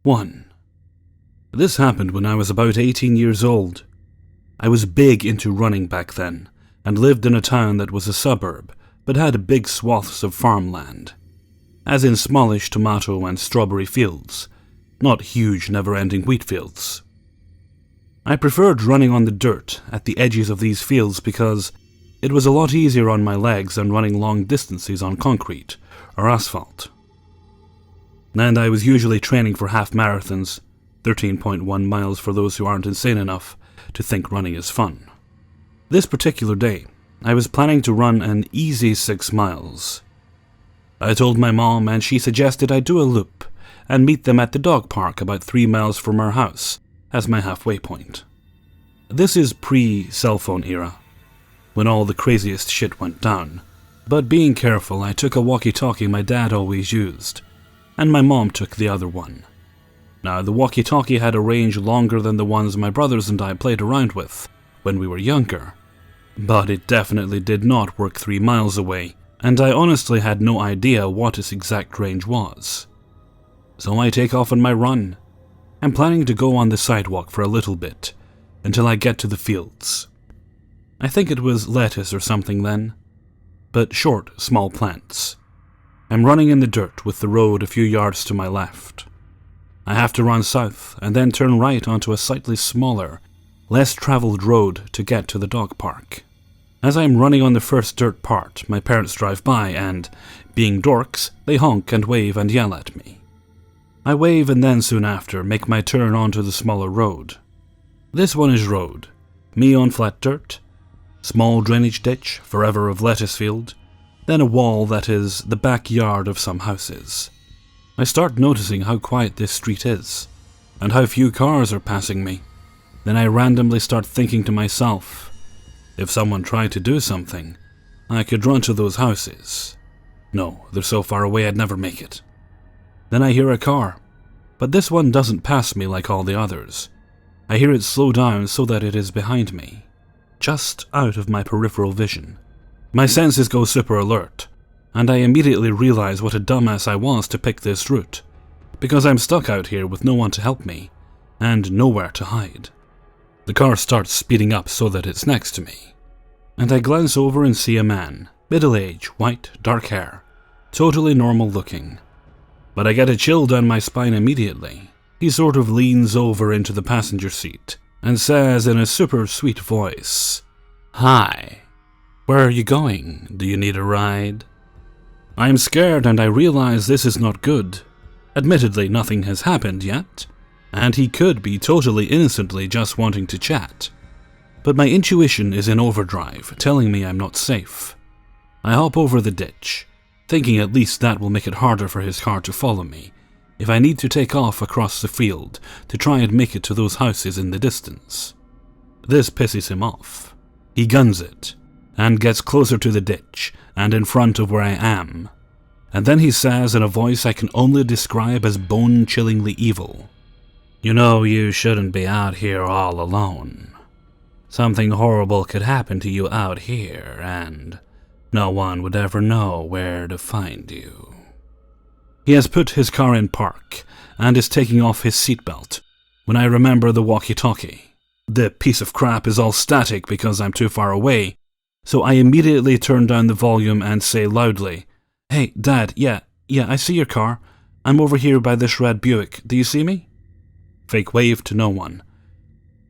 1. This happened when I was about 18 years old. I was big into running back then, and lived in a town that was a suburb, but had big swaths of farmland, as in smallish tomato and strawberry fields, not huge never-ending wheat fields. I preferred running on the dirt at the edges of these fields because it was a lot easier on my legs than running long distances on concrete or asphalt. And I was usually training for half marathons, 13.1 miles for those who aren't insane enough to think running is fun. This particular day, I was planning to run an easy 6 miles. I told my mom, and she suggested I do a loop and meet them at the dog park about 3 miles from our house as my halfway point. This is pre-cell phone era, when all the craziest shit went down, but being careful, I took a walkie-talkie my dad always used, and my mom took the other one. Now, the walkie-talkie had a range longer than the ones my brothers and I played around with when we were younger, but it definitely did not work 3 miles away, and I honestly had no idea what its exact range was. So I take off on my run. I'm planning to go on the sidewalk for a little bit, until I get to the fields. I think it was lettuce or something then, but short, small plants. I'm running in the dirt with the road a few yards to my left. I have to run south and then turn right onto a slightly smaller, less traveled road to get to the dog park. As I'm running on the first dirt part, my parents drive by and, being dorks, they honk and wave and yell at me. I wave and then soon after make my turn onto the smaller road. This one is road, me on flat dirt, small drainage ditch, forever of lettuce field, then a wall that is the backyard of some houses. I start noticing how quiet this street is, and how few cars are passing me. Then I randomly start thinking to myself, if someone tried to do something, I could run to those houses. No, they're so far away I'd never make it. Then I hear a car, but this one doesn't pass me like all the others. I hear it slow down so that it is behind me, just out of my peripheral vision. My senses go super alert, and I immediately realize what a dumbass I was to pick this route, because I'm stuck out here with no one to help me, and nowhere to hide. The car starts speeding up so that it's next to me, and I glance over and see a man, middle-aged, white, dark hair, totally normal looking. But I get a chill down my spine immediately. He sort of leans over into the passenger seat and says in a super sweet voice, "Hi, where are you going? Do you need a ride?" I'm scared and I realize this is not good. Admittedly, nothing has happened yet, and he could be totally innocently just wanting to chat. But my intuition is in overdrive, telling me I'm not safe. I hop over the ditch, thinking at least that will make it harder for his car to follow me if I need to take off across the field to try and make it to those houses in the distance. This pisses him off. He guns it, and gets closer to the ditch and in front of where I am. And then he says in a voice I can only describe as bone-chillingly evil, "You know you shouldn't be out here all alone. Something horrible could happen to you out here, and no one would ever know where to find you." He has put his car in park and is taking off his seatbelt when I remember the walkie-talkie. The piece of crap is all static because I'm too far away, so I immediately turn down the volume and say loudly, "Hey, Dad, yeah, I see your car. I'm over here by this red Buick. Do you see me?" Fake wave to no one.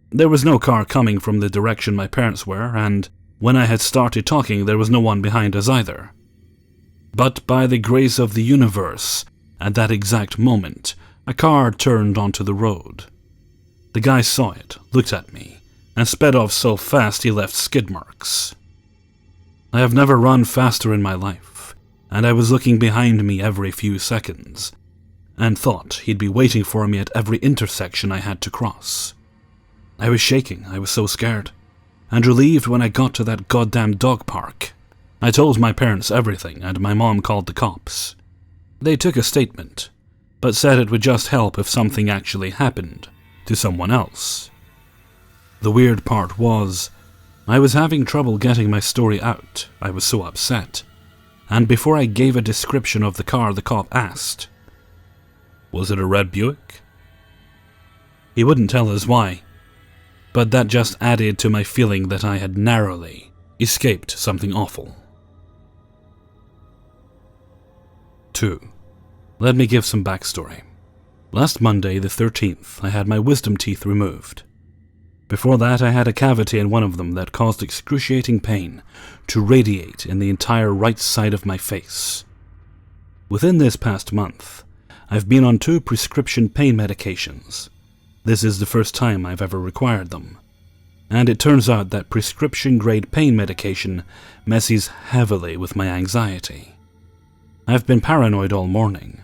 There was no car coming from the direction my parents were, and when I had started talking there was no one behind us either. But by the grace of the universe, at that exact moment, a car turned onto the road. The guy saw it, looked at me, and sped off so fast he left skid marks. I have never run faster in my life, and I was looking behind me every few seconds, and thought he'd be waiting for me at every intersection I had to cross. I was shaking, I was so scared, and relieved when I got to that goddamn dog park. I told my parents everything, and my mom called the cops. They took a statement, but said it would just help if something actually happened to someone else. The weird part was, I was having trouble getting my story out. I was so upset. And before I gave a description of the car, the cop asked, "Was it a red Buick?" He wouldn't tell us why, but that just added to my feeling that I had narrowly escaped something awful. 2. Let me give some backstory. Last Monday, the 13th, I had my wisdom teeth removed. Before that, I had a cavity in one of them that caused excruciating pain to radiate in the entire right side of my face. Within this past month, I've been on 2 prescription pain medications. This is the first time I've ever required them. And it turns out that prescription-grade pain medication messes heavily with my anxiety. I've been paranoid all morning.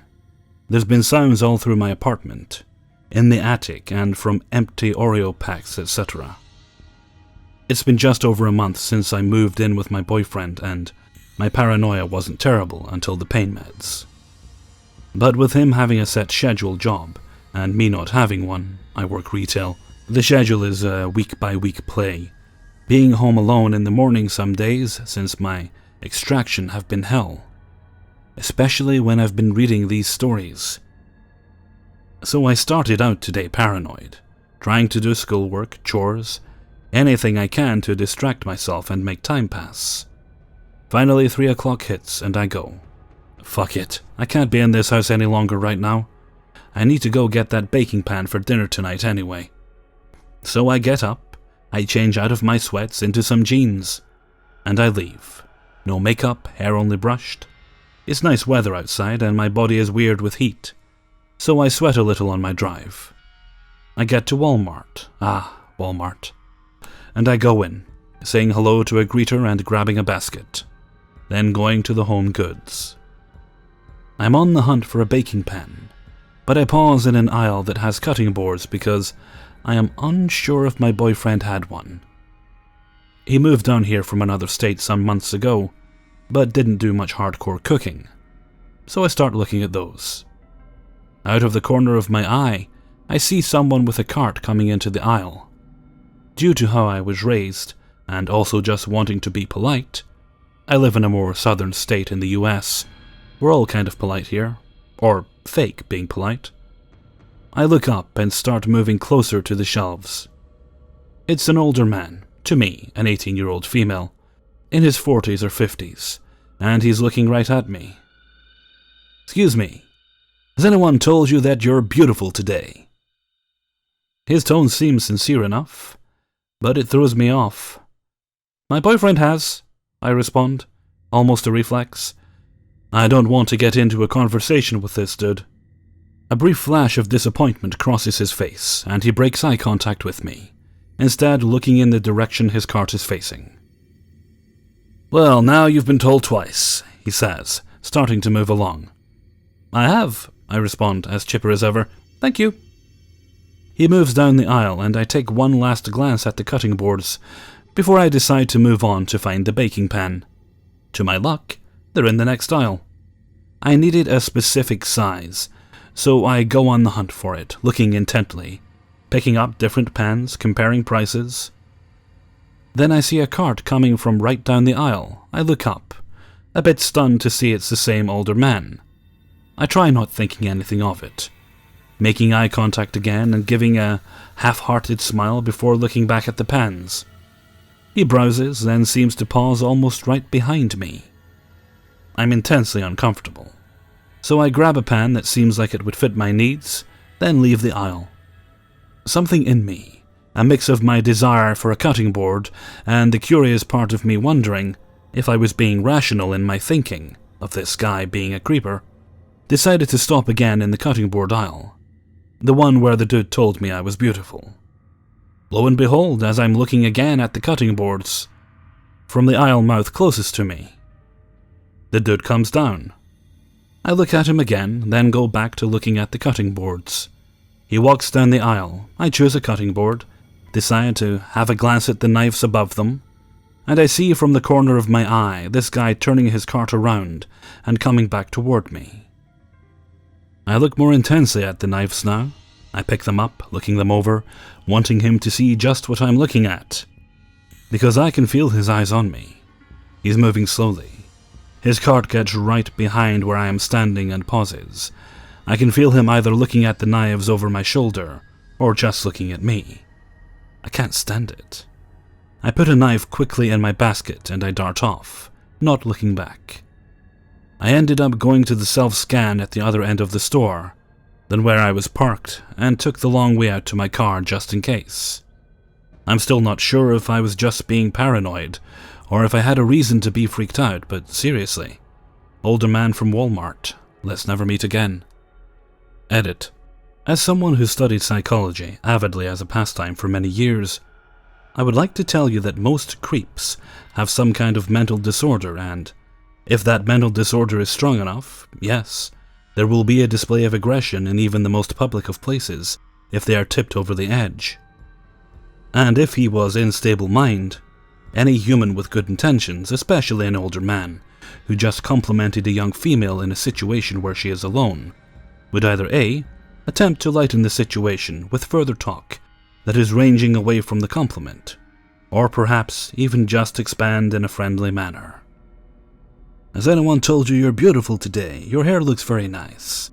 There's been sounds all through my apartment, in the attic, and from empty Oreo packs, etc. It's been just over a month since I moved in with my boyfriend, and my paranoia wasn't terrible until the pain meds. But with him having a set schedule job, and me not having one, I work retail, the schedule is a week-by-week play. Being home alone in the morning some days since my extraction have been hell, especially when I've been reading these stories. So I started out today paranoid, trying to do schoolwork, chores, anything I can to distract myself and make time pass. Finally 3 o'clock hits and I go, fuck it, I can't be in this house any longer right now. I need to go get that baking pan for dinner tonight anyway. So I get up, I change out of my sweats into some jeans, and I leave. No makeup, hair only brushed. It's nice weather outside and my body is weird with heat, so I sweat a little on my drive. I get to Walmart, Walmart, and I go in, saying hello to a greeter and grabbing a basket, then going to the home goods. I'm on the hunt for a baking pan, but I pause in an aisle that has cutting boards because I am unsure if my boyfriend had one. He moved down here from another state some months ago, but didn't do much hardcore cooking, so I start looking at those. Out of the corner of my eye, I see someone with a cart coming into the aisle. Due to how I was raised, and also just wanting to be polite, I live in a more southern state in the US. We're all kind of polite here, or fake being polite. I look up and start moving closer to the shelves. It's an older man, to me, an 18-year-old female, in his 40s or 50s, and he's looking right at me. "Excuse me, has anyone told you that you're beautiful today?" His tone seems sincere enough, but it throws me off. "My boyfriend has," I respond, almost a reflex. I don't want to get into a conversation with this dude. A brief flash of disappointment crosses his face, and he breaks eye contact with me, instead looking in the direction his cart is facing. "Well, now you've been told twice," he says, starting to move along. "I have," I respond, as chipper as ever. "Thank you." He moves down the aisle, and I take one last glance at the cutting boards before I decide to move on to find the baking pan. To my luck, they're in the next aisle. I needed a specific size, so I go on the hunt for it, looking intently, picking up different pans, comparing prices. Then I see a cart coming from right down the aisle. I look up, a bit stunned to see it's the same older man. I try not thinking anything of it, making eye contact again and giving a half-hearted smile before looking back at the pans. He browses, then seems to pause almost right behind me. I'm intensely uncomfortable, so I grab a pan that seems like it would fit my needs, then leave the aisle. Something in me, a mix of my desire for a cutting board and the curious part of me wondering if I was being rational in my thinking of this guy being a creeper, decided to stop again in the cutting board aisle, the one where the dude told me I was beautiful. Lo and behold, as I'm looking again at the cutting boards, from the aisle mouth closest to me, the dude comes down. I look at him again, then go back to looking at the cutting boards. He walks down the aisle. I choose a cutting board, decide to have a glance at the knives above them, and I see from the corner of my eye this guy turning his cart around and coming back toward me. I look more intensely at the knives now. I pick them up, looking them over, wanting him to see just what I'm looking at, because I can feel his eyes on me. He's moving slowly. His cart gets right behind where I am standing and pauses. I can feel him either looking at the knives over my shoulder, or just looking at me. I can't stand it. I put a knife quickly in my basket and I dart off, not looking back. I ended up going to the self-scan at the other end of the store, then where I was parked, and took the long way out to my car just in case. I'm still not sure if I was just being paranoid, or if I had a reason to be freaked out, but seriously. Older man from Walmart. Let's never meet again. Edit. As someone who studied psychology avidly as a pastime for many years, I would like to tell you that most creeps have some kind of mental disorder, and if that mental disorder is strong enough, yes, there will be a display of aggression in even the most public of places if they are tipped over the edge. And if he was in stable mind, any human with good intentions, especially an older man who just complimented a young female in a situation where she is alone, would either A, attempt to lighten the situation with further talk that is ranging away from the compliment, or perhaps even just expand in a friendly manner. Has anyone told you you're beautiful today? Your hair looks very nice.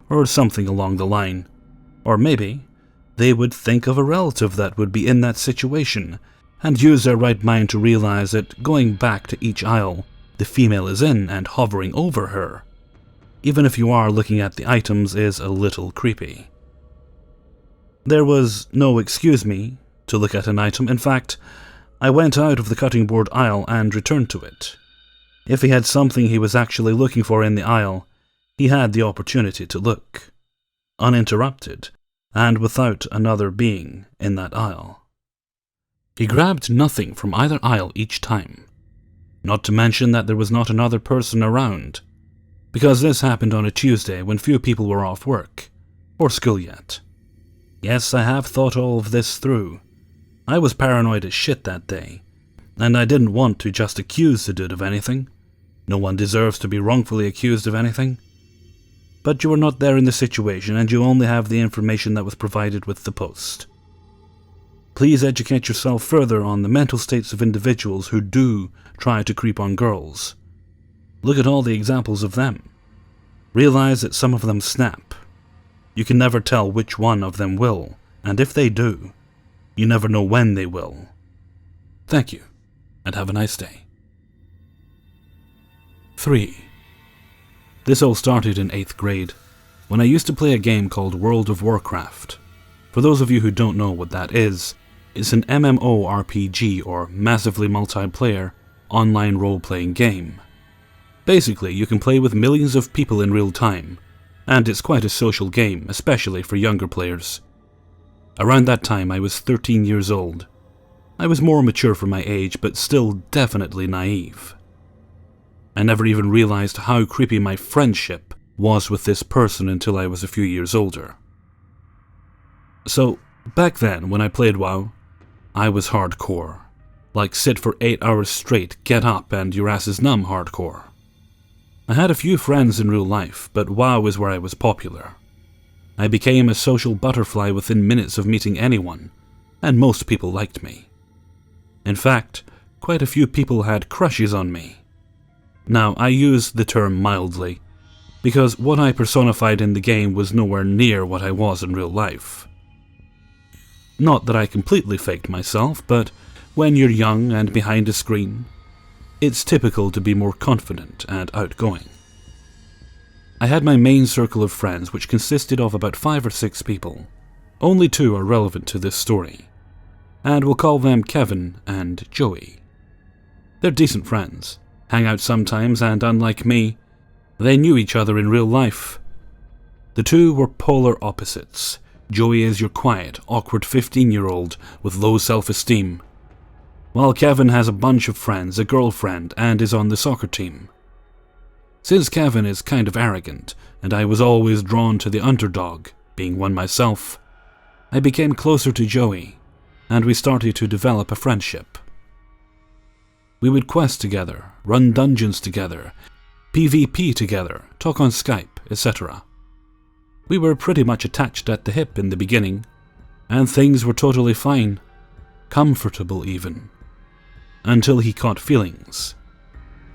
Or something along the line. Or maybe they would think of a relative that would be in that situation and use their right mind to realize that going back to each aisle the female is in and hovering over her, even if you are looking at the items, is a little creepy. There was no excuse me to look at an item. In fact, I went out of the cutting board aisle and returned to it. If he had something he was actually looking for in the aisle, he had the opportunity to look, uninterrupted, and without another being in that aisle. He grabbed nothing from either aisle each time, not to mention that there was not another person around, because this happened on a Tuesday when few people were off work, or school yet. Yes, I have thought all of this through. I was paranoid as shit that day, and I didn't want to just accuse the dude of anything. No one deserves to be wrongfully accused of anything. But you were not there in the situation, and you only have the information that was provided with the post. Please educate yourself further on the mental states of individuals who do try to creep on girls. Look at all the examples of them. Realize that some of them snap. You can never tell which one of them will, and if they do, you never know when they will. Thank you, and have a nice day. 3. This all started in 8th grade, when I used to play a game called World of Warcraft. For those of you who don't know what that is, it's an MMORPG, or massively multiplayer, online role-playing game. Basically, you can play with millions of people in real time, and it's quite a social game, especially for younger players. Around that time, I was 13 years old. I was more mature for my age, but still definitely naive. I never even realized how creepy my friendship was with this person until I was a few years older. So, back then, when I played WoW, I was hardcore. Like sit for 8 hours straight, get up, and your ass is numb hardcore. I had a few friends in real life, but WoW is where I was popular. I became a social butterfly within minutes of meeting anyone, and most people liked me. In fact, quite a few people had crushes on me. Now, I use the term mildly, because what I personified in the game was nowhere near what I was in real life. Not that I completely faked myself, but when you're young and behind a screen, it's typical to be more confident and outgoing. I had my main circle of friends, which consisted of about 5 or 6 people. Only 2 are relevant to this story, and we'll call them Kevin and Joey. They're decent friends, hang out sometimes, and unlike me, they knew each other in real life. The 2 were polar opposites. Joey is your quiet, awkward 15-year-old with low self-esteem, while Kevin has a bunch of friends, a girlfriend, and is on the soccer team. Since Kevin is kind of arrogant, and I was always drawn to the underdog, being one myself, I became closer to Joey, and we started to develop a friendship. We would quest together, run dungeons together, PvP together, talk on Skype, etc. We were pretty much attached at the hip in the beginning, and things were totally fine, comfortable even, until he caught feelings.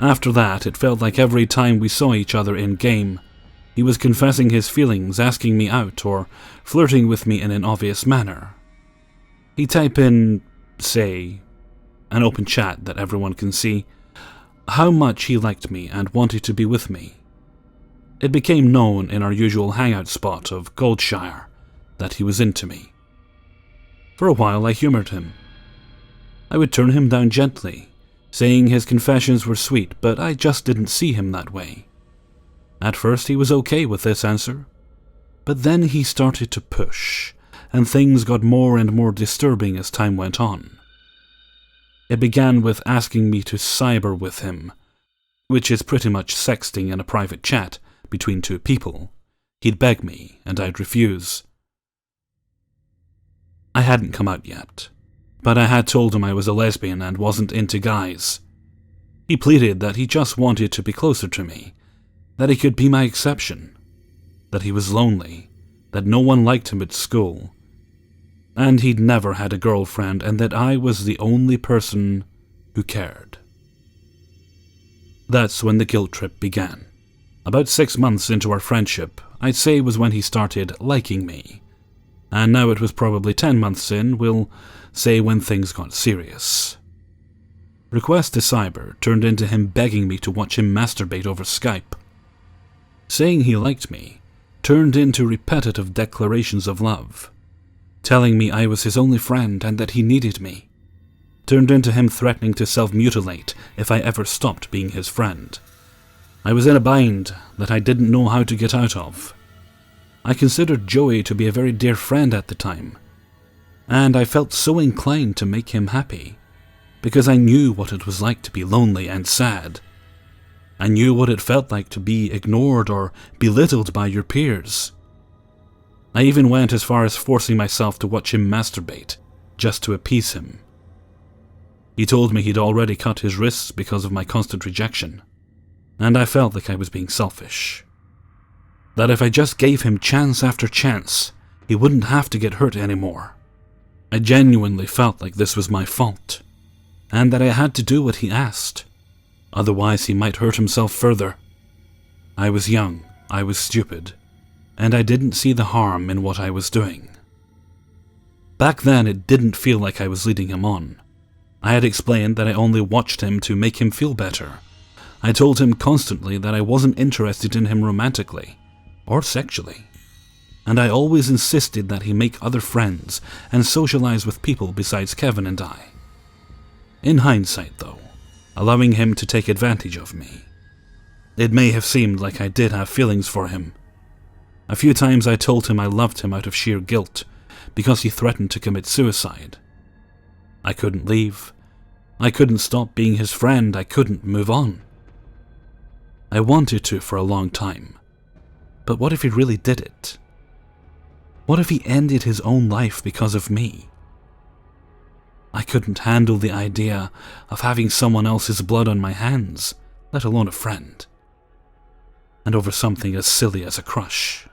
After that, it felt like every time we saw each other in-game, He was confessing his feelings, asking me out, or flirting with me in an obvious manner. He'd type in, say, an open chat that everyone can see, how much he liked me and wanted to be with me. It became known in our usual hangout spot of Goldshire that he was into me. For a while I humoured him. I would turn him down gently, saying his confessions were sweet, but I just didn't see him that way. At first he was okay with this answer, but then he started to push, and things got more and more disturbing as time went on. It began with asking me to cyber with him, which is pretty much sexting in a private chat between two people. He'd beg me, and I'd refuse. I hadn't come out yet, but I had told him I was a lesbian and wasn't into guys. He pleaded that he just wanted to be closer to me, that he could be my exception, that he was lonely, that no one liked him at school, and he'd never had a girlfriend, and that I was the only person who cared. That's when the guilt trip began. About 6 months into our friendship, I'd say was when he started liking me. And now it was probably 10 months in, we'll say, when things got serious. Request to cyber turned into him begging me to watch him masturbate over Skype. Saying he liked me turned into repetitive declarations of love. Telling me I was his only friend and that he needed me turned into him threatening to self-mutilate if I ever stopped being his friend. I was in a bind that I didn't know how to get out of. I considered Joey to be a very dear friend at the time, and I felt so inclined to make him happy, because I knew what it was like to be lonely and sad. I knew what it felt like to be ignored or belittled by your peers. I even went as far as forcing myself to watch him masturbate, just to appease him. He told me he'd already cut his wrists because of my constant rejection, and I felt like I was being selfish. That if I just gave him chance after chance, he wouldn't have to get hurt anymore. I genuinely felt like this was my fault, and that I had to do what he asked. Otherwise he might hurt himself further. I was young, I was stupid, and I didn't see the harm in what I was doing. Back then it didn't feel like I was leading him on. I had explained that I only watched him to make him feel better. I told him constantly that I wasn't interested in him romantically or sexually, and I always insisted that he make other friends and socialize with people besides Kevin and I. In hindsight, though, allowing him to take advantage of me, it may have seemed like I did have feelings for him. A few times I told him I loved him out of sheer guilt because he threatened to commit suicide. I couldn't leave. I couldn't stop being his friend. I couldn't move on. I wanted to for a long time. But what if he really did it? What if he ended his own life because of me? I couldn't handle the idea of having someone else's blood on my hands, let alone a friend. And over something as silly as a crush.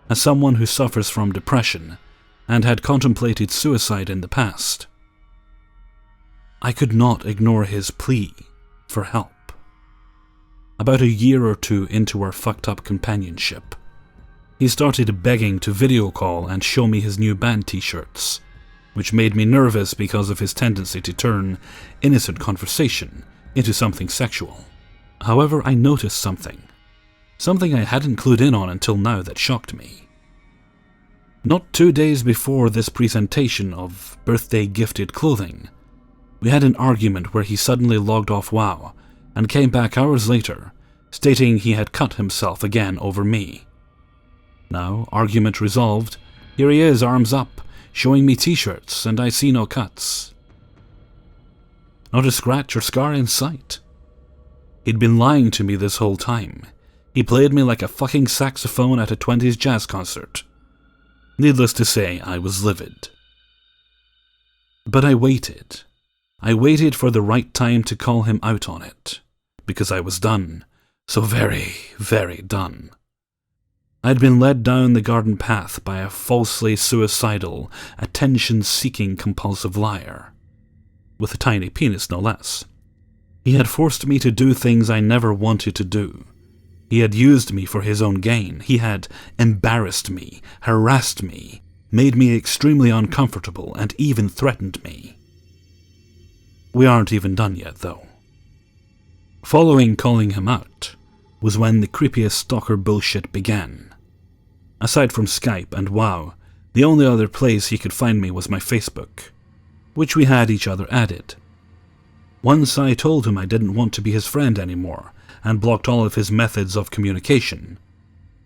As someone who suffers from depression and had contemplated suicide in the past, I could not ignore his plea for help. About a year or two into our fucked up companionship, he started begging to video call and show me his new band t-shirts, which made me nervous because of his tendency to turn innocent conversation into something sexual. However, I noticed something I hadn't clued in on until now that shocked me. Not 2 days before this presentation of birthday gifted clothing, we had an argument where he suddenly logged off WoW and came back hours later, stating he had cut himself again over me. Now, argument resolved, here he is, arms up, showing me t-shirts, and I see no cuts. Not a scratch or scar in sight. He'd been lying to me this whole time. He played me like a fucking saxophone at a 20s jazz concert. Needless to say, I was livid. But I waited. I waited for the right time to call him out on it, because I was done, so very, very done. I'd been led down the garden path by a falsely suicidal, attention-seeking compulsive liar, with a tiny penis no less. He had forced me to do things I never wanted to do. He had used me for his own gain. He had embarrassed me, harassed me, made me extremely uncomfortable, and even threatened me. We aren't even done yet, though. Following calling him out was when the creepiest stalker bullshit began. Aside from Skype and WoW, the only other place he could find me was my Facebook, which we had each other added. Once I told him I didn't want to be his friend anymore and blocked all of his methods of communication,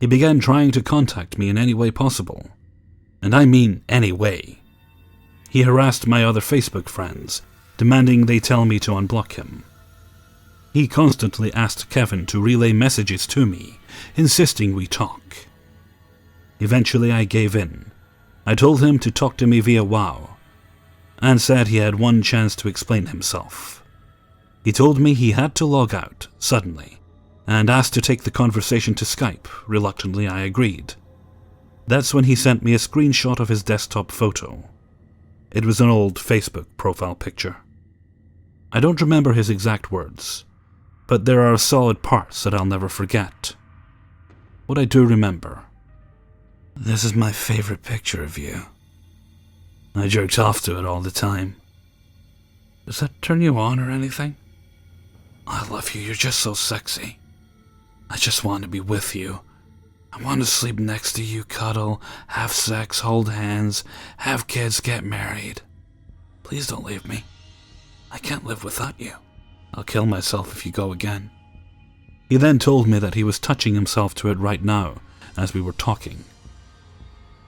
he began trying to contact me in any way possible. And I mean any way. He harassed my other Facebook friends, demanding they tell me to unblock him. He constantly asked Kevin to relay messages to me, insisting we talk. Eventually I gave in. I told him to talk to me via WoW, and said he had one chance to explain himself. He told me he had to log out, suddenly, and asked to take the conversation to Skype. Reluctantly I agreed. That's when he sent me a screenshot of his desktop photo. It was an old Facebook profile picture. I don't remember his exact words, but there are solid parts that I'll never forget. What I do remember: "This is my favorite picture of you. I jerked off to it all the time. Does that turn you on or anything? I love you, you're just so sexy. I just want to be with you. I want to sleep next to you, cuddle, have sex, hold hands, have kids, get married. Please don't leave me. I can't live without you. I'll kill myself if you go again." He then told me that he was touching himself to it right now, as we were talking.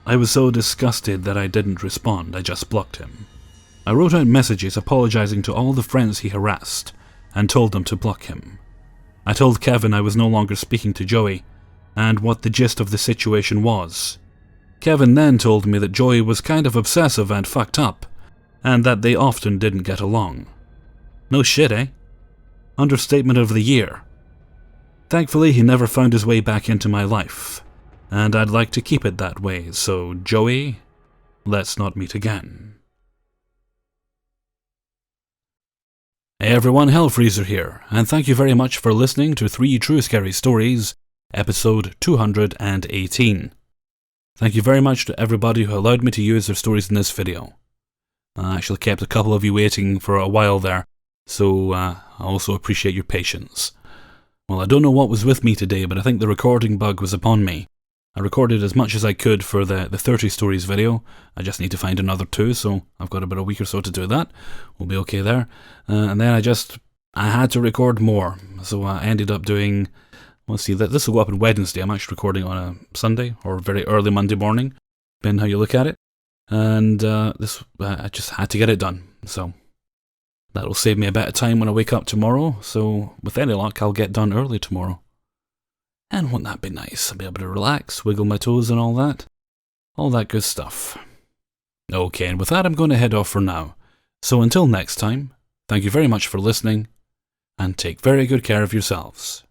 I was so disgusted that I didn't respond, I just blocked him. I wrote out messages apologizing to all the friends he harassed, and told them to block him. I told Kevin I was no longer speaking to Joey, and what the gist of the situation was. Kevin then told me that Joey was kind of obsessive and fucked up, and that they often didn't get along. No shit, eh? Understatement of the year. Thankfully, he never found his way back into my life, and I'd like to keep it that way, so Joey, let's not meet again. Hey everyone, Hellfreezer here, and thank you very much for listening to 3 True Scary Stories, episode 218. Thank you very much to everybody who allowed me to use their stories in this video. I actually kept a couple of you waiting for a while there, so I also appreciate your patience. Well, I don't know what was with me today, but I think the recording bug was upon me. I recorded as much as I could for the 30 stories video. I just need to find another 2, so I've got about a week or so to do that. We'll be okay there. And then I had to record more, so I ended up doing, let's see, this will go up on Wednesday. I'm actually recording on a Sunday, or very early Monday morning, depending how you look at it. And I just had to get it done, so that'll save me a bit of time when I wake up tomorrow, so with any luck I'll get done early tomorrow. And wouldn't that be nice? I'll be able to relax, wiggle my toes and all that. All that good stuff. Okay, and with that I'm going to head off for now. So until next time, thank you very much for listening, and take very good care of yourselves.